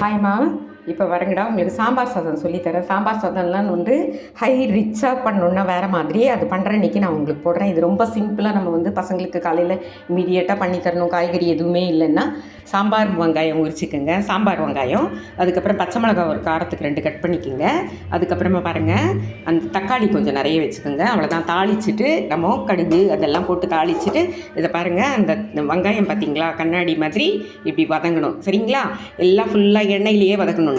ஹாய்மா. இப்போ வரங்கடா உங்களுக்கு சாம்பார் சாதம் சொல்லித்தரேன். சாம்பார் சாதம்லாம் வந்து ஹை ரிச்சாக பண்ணணுன்னா வேறு மாதிரி அது பண்ணுற அன்றைக்கி நான் உங்களுக்கு போடுறேன். இது ரொம்ப சிம்பிளாக நம்ம வந்து பசங்களுக்கு காலையில் இமீடியட்டாக பண்ணி தரணும். காய்கறி எதுவுமே இல்லைன்னா சாம்பார் வெங்காயம் உரிச்சிக்கோங்க. சாம்பார் வெங்காயம், அதுக்கப்புறம் பச்சை மிளகா ஒரு காரத்துக்கு 2 கட் பண்ணிக்கோங்க. அதுக்கப்புறமா பாருங்கள், அந்த தக்காளி கொஞ்சம் நிறைய வச்சுக்கோங்க. அவ்வளோதான். தாளிச்சிட்டு நம்ம கடுகு அதெல்லாம் போட்டு தாளிச்சிட்டு இதை பாருங்கள், அந்த வெங்காயம் பார்த்திங்களா கண்ணாடி மாதிரி இப்படி வதங்கணும். சரிங்களா? எல்லாம் ஃபுல்லாக எண்ணெயிலேயே வதக்கணும்.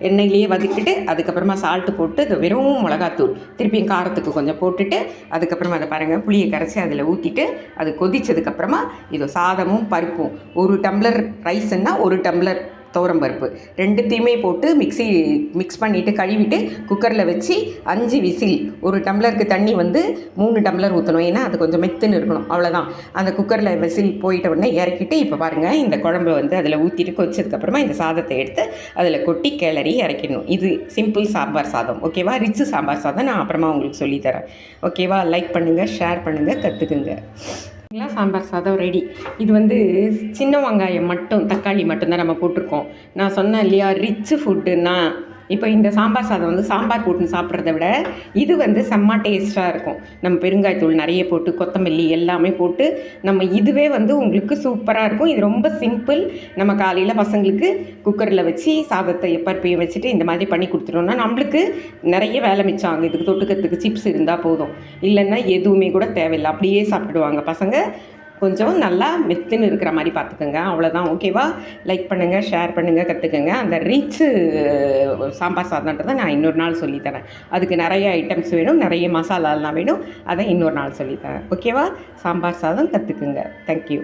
எண்ணெயிலேயே வதக்கிட்டு அதுக்கப்புறமா சால்ட்டு போட்டு இது வெறும் மிளகாத்தூள் திருப்பியும் காரத்துக்கு கொஞ்சம் போட்டுட்டு அதுக்கப்புறமா அதை பாருங்கள், புளியை கரைச்சி அதில் ஊற்றிட்டு அது கொதித்ததுக்கப்புறமா இது சாதமும் பருப்பும் 1 டம்ளர் ரைஸ்ன்னா 1 டம்ளர் துவரம்பருப்பு ரெண்டுத்தையுமே போட்டு மிக்ஸ் பண்ணிவிட்டு கழுவிட்டு குக்கரில் வச்சு 5 விசில். 1 டம்ளருக்கு தண்ணி வந்து 3 டம்ளர் ஊற்றணும். ஏன்னா அது கொஞ்சம் மெத்துன்னு இருக்கணும். அவ்வளோதான். அந்த குக்கரில் விசில் போயிட்ட உடனே இறக்கிட்டு இப்போ பாருங்கள், இந்த குழம்பு வந்து அதில் ஊற்றிட்டு கொதிச்சதுக்கப்புறமா இந்த சாதத்தை எடுத்து அதில் கொட்டி கிளறி இறக்கிடணும். இது சிம்பிள் சாம்பார் சாதம். ஓகேவா? ரிச்சு சாம்பார் சாதம் நான் அப்புறமா உங்களுக்கு சொல்லித்தரேன். ஓகேவா? லைக் பண்ணுங்கள், ஷேர் பண்ணுங்கள், கற்றுக்குங்க. சாம்பார் சாதம் ரெடி. இது வந்து சின்ன வெங்காயம் மட்டும் தக்காளி மட்டும்தான் நம்ம போட்டிருக்கோம். நான் சொன்னேன் இல்லையா, ரிச்சு ஃபுட்டுன்னா இப்போ இந்த சாம்பார் சாதம் வந்து சாம்பார் போட்டுன்னு சாப்பிட்றத விட இது வந்து செம்ம டேஸ்ட்டாக இருக்கும். நம்ம பெருங்காயத்தூள் நிறைய போட்டு கொத்தமல்லி எல்லாமே போட்டு நம்ம இதுவே வந்து உங்களுக்கு சூப்பராக இருக்கும். இது ரொம்ப சிம்பிள். நம்ம காலையில் பசங்களுக்கு குக்கரில் வச்சு சாதத்தை பருப்பையும் வச்சுட்டு இந்த மாதிரி பண்ணி கொடுத்துட்டோம்னா நம்மளுக்கு நிறைய வேலை மிச்சம் ஆகும். இதுக்கு தொட்டுக்கிறதுக்கு சிப்ஸ் இருந்தால் போதும், இல்லைன்னா எதுவுமே கூட தேவையில்லை, அப்படியே சாப்பிட்டுடுவாங்க பசங்க. கொஞ்சம் நல்லா மெத்துன்னு இருக்கிற மாதிரி பார்த்துக்கோங்க. அவ்வளோதான். ஓகேவா? லைக் பண்ணுங்கள், ஷேர் பண்ணுங்கள், கற்றுக்கங்க. அந்த ரிச்சு சாம்பார் சாதம்ன்றதை நான் இன்னொரு நாள் சொல்லித்தரேன். அதுக்கு நிறைய ஐட்டம்ஸ் வேணும், நிறைய மசாலாலாம் வேணும். அதை இன்னொரு நாள் சொல்லித்தரேன். ஓகேவா? சாம்பார் சாதம் கற்றுக்குங்க. தேங்க்யூ.